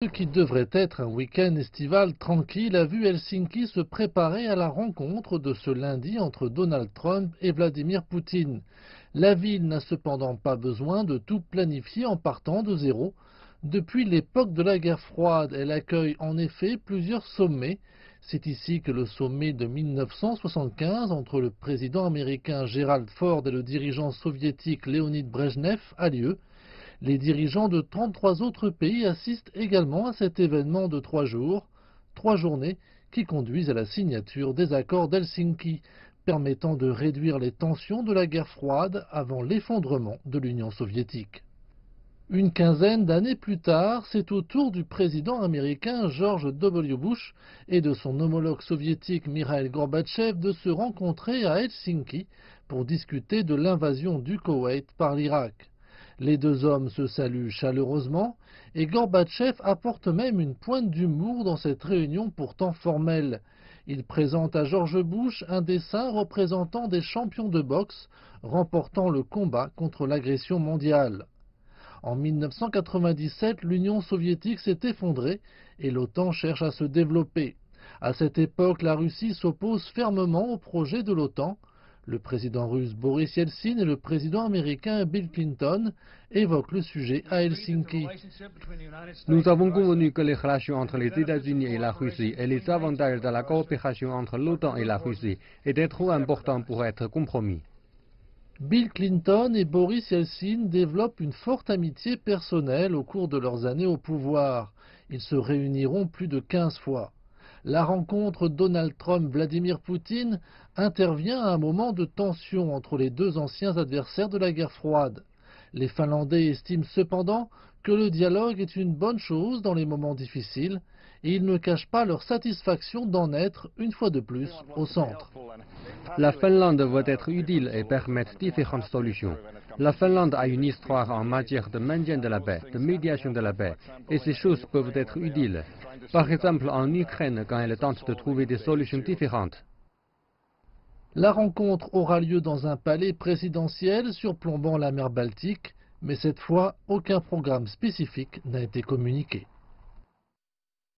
Ce qui devrait être un week-end estival tranquille a vu Helsinki se préparer à la rencontre de ce lundi entre Donald Trump et Vladimir Poutine. La ville n'a cependant pas besoin de tout planifier en partant de zéro. Depuis l'époque de la guerre froide, elle accueille en effet plusieurs sommets. C'est ici que le sommet de 1975 entre le président américain Gerald Ford et le dirigeant soviétique Léonid Brejnev a lieu. Les dirigeants de 33 autres pays assistent également à cet événement de 3 jours, 3 journées qui conduisent à la signature des accords d'Helsinki, permettant de réduire les tensions de la guerre froide avant l'effondrement de l'Union soviétique. Une quinzaine d'années plus tard, c'est au tour du président américain George W. Bush et de son homologue soviétique Mikhail Gorbatchev de se rencontrer à Helsinki pour discuter de l'invasion du Koweït par l'Irak. Les deux hommes se saluent chaleureusement et Gorbatchev apporte même une pointe d'humour dans cette réunion pourtant formelle. Il présente à George Bush un dessin représentant des champions de boxe remportant le combat contre l'agression mondiale. En 1997, l'Union soviétique s'est effondrée et l'OTAN cherche à se développer. À cette époque, la Russie s'oppose fermement au projet de l'OTAN. Le président russe Boris Yeltsin et le président américain Bill Clinton évoquent le sujet à Helsinki. Nous avons convenu que les relations entre les États-Unis et la Russie et les avantages de la coopération entre l'OTAN et la Russie étaient trop importants pour être compromis. Bill Clinton et Boris Yeltsin développent une forte amitié personnelle au cours de leurs années au pouvoir. Ils se réuniront plus de 15 fois. La rencontre Donald Trump-Vladimir Poutine intervient à un moment de tension entre les deux anciens adversaires de la guerre froide. Les Finlandais estiment cependant que le dialogue est une bonne chose dans les moments difficiles et ils ne cachent pas leur satisfaction d'en être, une fois de plus, au centre. La Finlande veut être utile et permettre différentes solutions. La Finlande a une histoire en matière de maintien de la paix, de médiation de la paix, et ces choses peuvent être utiles. Par exemple en Ukraine quand elle tente de trouver des solutions différentes. La rencontre aura lieu dans un palais présidentiel surplombant la mer Baltique, mais cette fois, aucun programme spécifique n'a été communiqué.